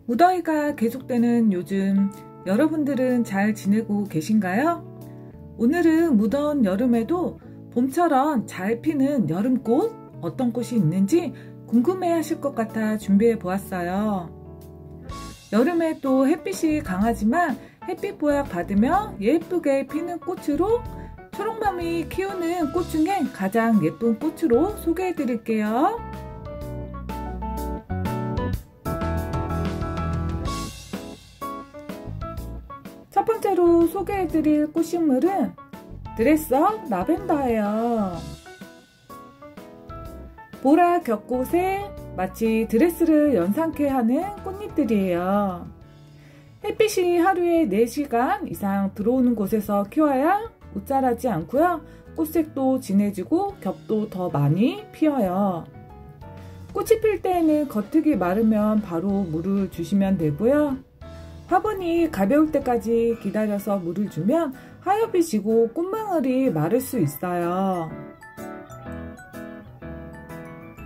무더위가 계속되는 요즘 여러분들은 잘 지내고 계신가요? 오늘은 무더운 여름에도 봄처럼 잘 피는 여름꽃 어떤 꽃이 있는지 궁금해 하실 것 같아 준비해 보았어요. 여름에 또 햇빛이 강하지만 햇빛 보약 받으며 예쁘게 피는 꽃으로 초록맘이 키우는 꽃 중에 가장 예쁜 꽃으로 소개해 드릴게요. 첫 번째로 소개해 드릴 꽃식물은 드레스업 라벤더예요. 보라 겹꽃에 마치 드레스를 연상케 하는 꽃잎들이에요. 햇빛이 하루에 4시간 이상 들어오는 곳에서 키워야 옷자라지 않고요. 꽃색도 진해지고 겹도 더 많이 피어요. 꽃이 필 때에는 겉흙이 마르면 바로 물을 주시면 되고요. 화분이 가벼울 때까지 기다려서 물을 주면 하엽이 지고 꽃망울이 마를 수 있어요.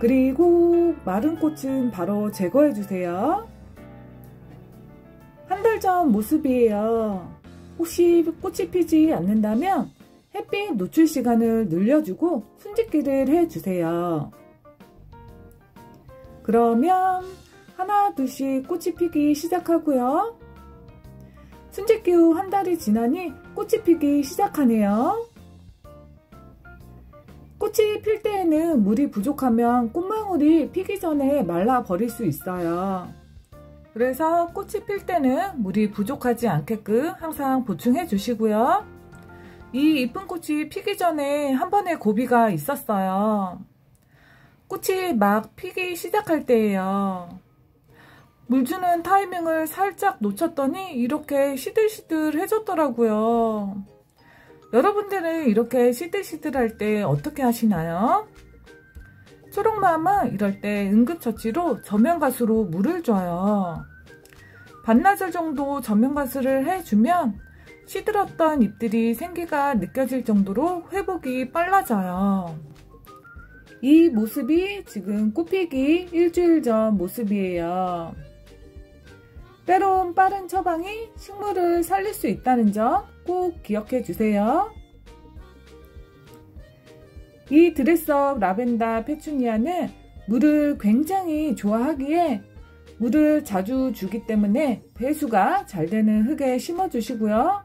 그리고 마른 꽃은 바로 제거해 주세요. 한 달 전 모습이에요. 혹시 꽃이 피지 않는다면 햇빛 노출 시간을 늘려주고 순짓기를 해주세요. 그러면 하나 둘씩 꽃이 피기 시작하고요. 순짓기 후 한 달이 지나니 꽃이 피기 시작하네요. 꽃이 필 때에는 물이 부족하면 꽃망울이 피기 전에 말라 버릴 수 있어요. 그래서 꽃이 필 때는 물이 부족하지 않게끔 항상 보충해 주시고요. 이 이쁜 꽃이 피기 전에 한 번의 고비가 있었어요. 꽃이 막 피기 시작할 때예요. 물 주는 타이밍을 살짝 놓쳤더니 이렇게 시들시들해졌더라고요. 여러분들은 이렇게 시들시들할 때 어떻게 하시나요? 초록맘은 이럴 때 응급처치로 저면가스로 물을 줘요. 반나절 정도 저면가스를 해주면 시들었던 잎들이 생기가 느껴질 정도로 회복이 빨라져요. 이 모습이 지금 꽃피기 일주일 전 모습이에요. 때론 빠른 처방이 식물을 살릴 수 있다는 점 꼭 기억해 주세요. 이 드레스업 라벤더 페추니아는 물을 굉장히 좋아하기에 물을 자주 주기 때문에 배수가 잘 되는 흙에 심어 주시고요.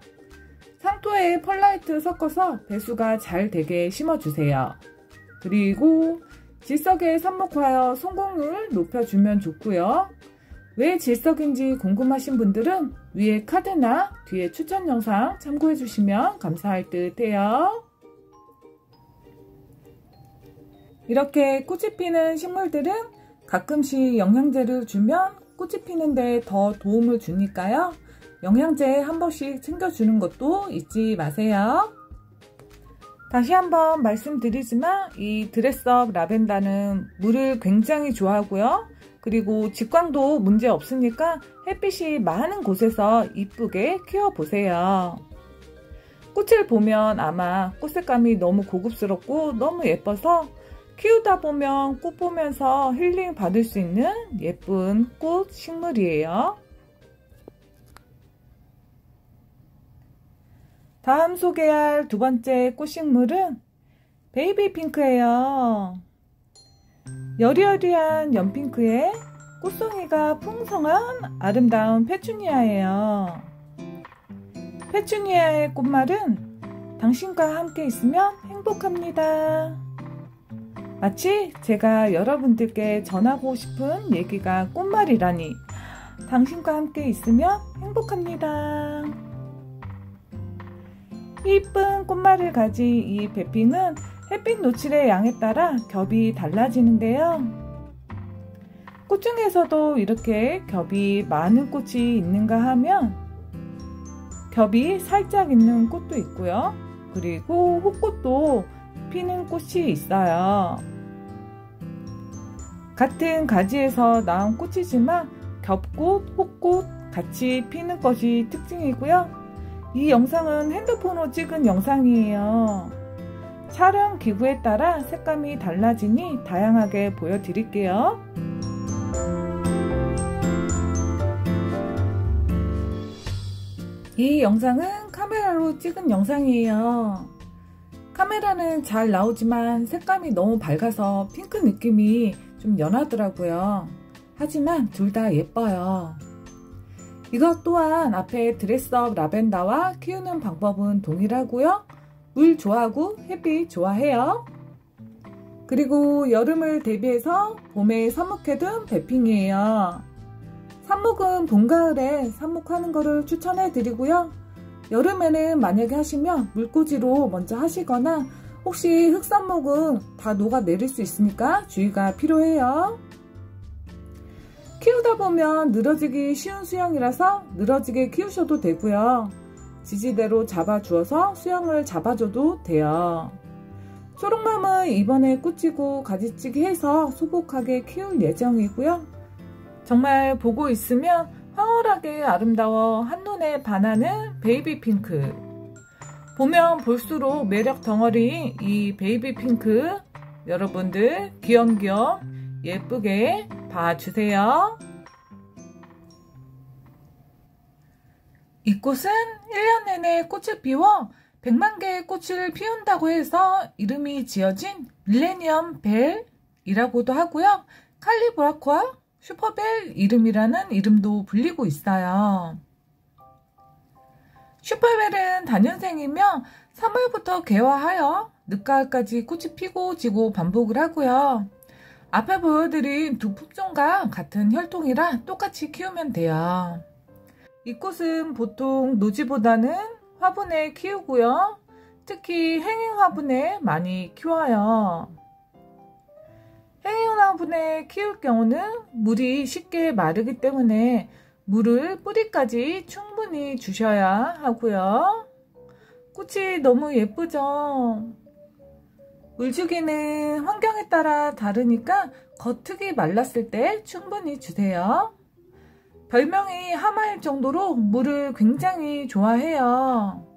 상토에 펄라이트 섞어서 배수가 잘 되게 심어 주세요. 그리고 질석에 삽목하여 성공률 높여주면 좋고요. 왜 질석인지 궁금하신 분들은 위에 카드나 뒤에 추천 영상 참고해 주시면 감사할 듯 해요. 이렇게 꽃이 피는 식물들은 가끔씩 영양제를 주면 꽃이 피는데 더 도움을 주니까요. 영양제 한 번씩 챙겨주는 것도 잊지 마세요. 다시 한번 말씀드리지만 이 드레스업 라벤더는 물을 굉장히 좋아하고요. 그리고 직광도 문제 없으니까 햇빛이 많은 곳에서 이쁘게 키워보세요. 꽃을 보면 아마 꽃색감이 너무 고급스럽고 너무 예뻐서 키우다 보면 꽃 보면서 힐링 받을 수 있는 예쁜 꽃 식물이에요. 다음 소개할 두 번째 꽃식물은 베이비 핑크예요. 여리여리한 연핑크에 꽃송이가 풍성한 아름다운 페추니아예요. 페추니아의 꽃말은 당신과 함께 있으면 행복합니다. 마치 제가 여러분들께 전하고 싶은 얘기가 꽃말이라니. 당신과 함께 있으면 행복합니다. 이쁜 꽃말을 가진 이 배핑은 햇빛 노출의 양에 따라 겹이 달라지는데요. 꽃 중에서도 이렇게 겹이 많은 꽃이 있는가 하면 겹이 살짝 있는 꽃도 있고요. 그리고 호꽃도 피는 꽃이 있어요. 같은 가지에서 나온 꽃이지만 겹꽃, 호꽃 같이 피는 것이 특징이고요. 이 영상은 핸드폰으로 찍은 영상이에요. 촬영 기구에 따라 색감이 달라지니 다양하게 보여드릴게요. 이 영상은 카메라로 찍은 영상이에요. 카메라는 잘 나오지만 색감이 너무 밝아서 핑크 느낌이 좀 연하더라고요. 하지만 둘 다 예뻐요. 이것 또한 앞에 드레스업 라벤더와 키우는 방법은 동일하고요. 물 좋아하고 햇빛 좋아해요. 그리고 여름을 대비해서 봄에 삽목해둔 배핑이에요. 삽목은 봄, 가을에 삽목하는 거를 추천해 드리고요. 여름에는 만약에 하시면 물꽂이로 먼저 하시거나 혹시 흙삽목은 다 녹아내릴 수 있으니까 주의가 필요해요. 키우다 보면 늘어지기 쉬운 수영이라서 늘어지게 키우셔도 되고요. 지지대로 잡아주어서 수영을 잡아줘도 돼요. 초록맘은 이번에 꽂히고 가지치기 해서 소복하게 키울 예정이고요. 정말 보고 있으면 황홀하게 아름다워 한눈에 반하는 베이비 핑크. 보면 볼수록 매력 덩어리인 이 베이비 핑크, 여러분들 귀염귀염 예쁘게 봐주세요. 이 꽃은 1년 내내 꽃을 피워 100만 개의 꽃을 피운다고 해서 이름이 지어진 밀레니엄 벨이라고도 하고요. 칼리브라코아 슈퍼벨 이름이라는 이름도 불리고 있어요. 슈퍼벨은 단연생이며 3월부터 개화하여 늦가을까지 꽃이 피고 지고 반복을 하고요. 앞에 보여드린 두 품종과 같은 혈통이라 똑같이 키우면 돼요. 이 꽃은 보통 노지보다는 화분에 키우고요. 특히 행인 화분에 많이 키워요. 행인 화분에 키울 경우는 물이 쉽게 마르기 때문에 물을 뿌리까지 충분히 주셔야 하고요. 꽃이 너무 예쁘죠? 물주기는 환경에 따라 다르니까 겉흙이 말랐을 때 충분히 주세요. 별명이 하마일 정도로 물을 굉장히 좋아해요.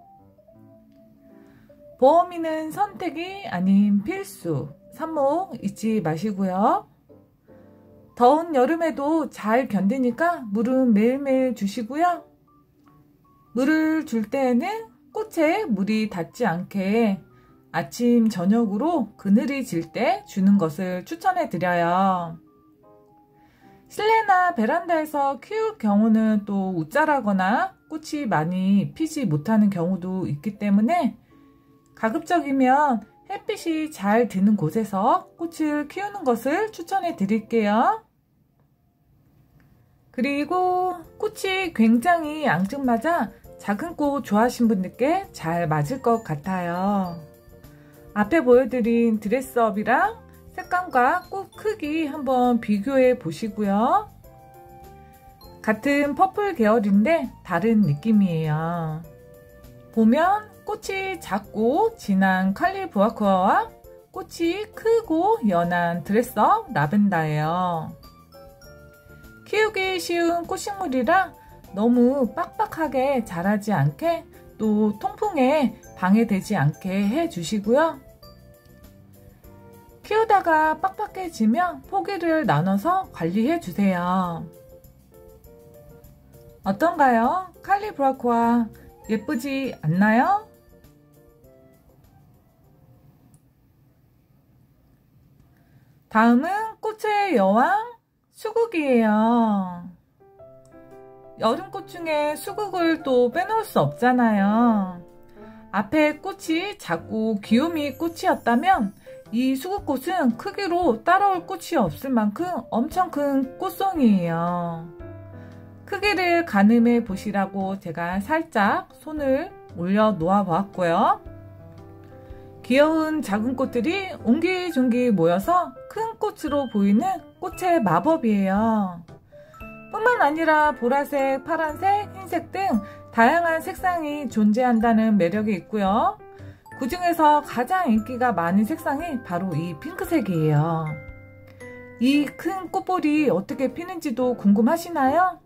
보험이는 선택이 아닌 필수. 삽목 잊지 마시고요. 더운 여름에도 잘 견디니까 물은 매일매일 주시고요. 물을 줄 때에는 꽃에 물이 닿지 않게 아침, 저녁으로 그늘이 질 때 주는 것을 추천해 드려요. 실내나 베란다에서 키울 경우는 또 웃자라거나 꽃이 많이 피지 못하는 경우도 있기 때문에 가급적이면 햇빛이 잘 드는 곳에서 꽃을 키우는 것을 추천해 드릴게요. 그리고 꽃이 굉장히 앙증맞아 작은 꽃 좋아하시는 분들께 잘 맞을 것 같아요. 앞에 보여드린 드레스업이랑 색감과 꽃 크기 한번 비교해 보시고요. 같은 퍼플 계열인데 다른 느낌이에요. 보면 꽃이 작고 진한 칼리브라코아와 꽃이 크고 연한 드레스업 라벤더예요. 키우기 쉬운 꽃식물이라 너무 빡빡하게 자라지 않게 또 통풍에 방해되지 않게 해주시고요. 키우다가 빡빡해지면 포기를 나눠서 관리해 주세요. 어떤가요? 칼리브라코아 예쁘지 않나요? 다음은 꽃의 여왕 수국이에요. 여름꽃 중에 수국을 또 빼놓을 수 없잖아요. 앞에 꽃이 작고 귀요미 꽃이었다면 이 수국꽃은 크기로 따라올 꽃이 없을 만큼 엄청 큰 꽃송이에요. 크기를 가늠해 보시라고 제가 살짝 손을 올려 놓아 보았고요. 귀여운 작은 꽃들이 옹기종기 모여서 큰 꽃으로 보이는 꽃의 마법이에요. 뿐만 아니라 보라색, 파란색, 흰색 등 다양한 색상이 존재한다는 매력이 있고요. 그 중에서 가장 인기가 많은 색상이 바로 이 핑크색이에요. 이 큰 꽃볼이 어떻게 피는지도 궁금하시나요?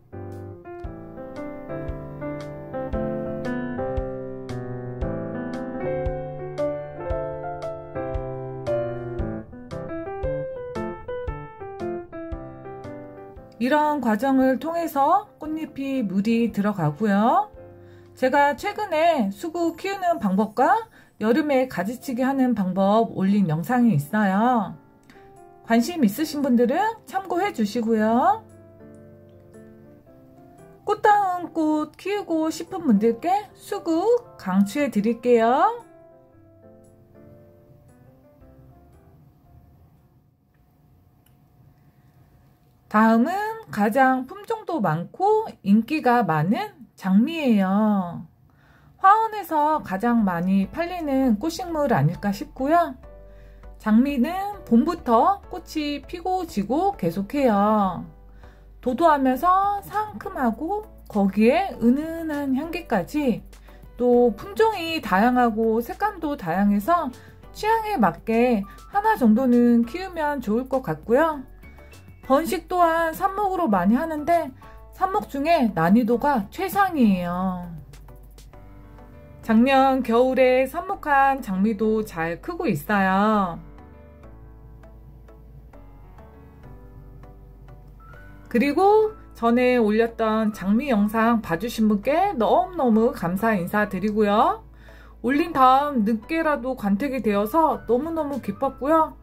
이런 과정을 통해서 꽃잎이 물이 들어가고요. 제가 최근에 수국 키우는 방법과 여름에 가지치기 하는 방법 올린 영상이 있어요. 관심 있으신 분들은 참고해 주시고요. 꽃다운 꽃 키우고 싶은 분들께 수국 강추해 드릴게요. 다음은 가장 품종도 많고 인기가 많은 장미예요. 화원에서 가장 많이 팔리는 꽃식물 아닐까 싶고요. 장미는 봄부터 꽃이 피고 지고 계속해요. 도도하면서 상큼하고 거기에 은은한 향기까지, 또 품종이 다양하고 색감도 다양해서 취향에 맞게 하나 정도는 키우면 좋을 것 같고요. 번식 또한 삽목으로 많이 하는데 삽목 중에 난이도가 최상이에요. 작년 겨울에 삽목한 장미도 잘 크고 있어요. 그리고 전에 올렸던 장미 영상 봐주신 분께 너무너무 감사 인사드리고요. 올린 다음 늦게라도 관택이 되어서 너무너무 기뻤고요.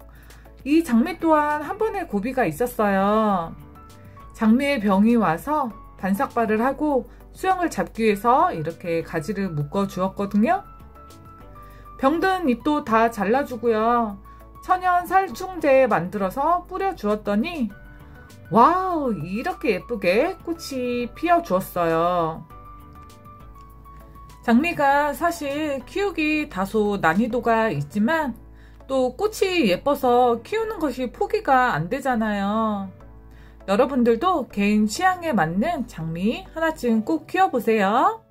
이 장미 또한 한 번의 고비가 있었어요. 장미에 병이 와서 반삭발을 하고 수영을 잡기 위해서 이렇게 가지를 묶어 주었거든요. 병든 잎도 다 잘라주고요. 천연 살충제 만들어서 뿌려 주었더니 와우, 이렇게 예쁘게 꽃이 피어 주었어요. 장미가 사실 키우기 다소 난이도가 있지만 또 꽃이 예뻐서 키우는 것이 포기가 안 되잖아요. 여러분들도 개인 취향에 맞는 장미 하나쯤 꼭 키워보세요.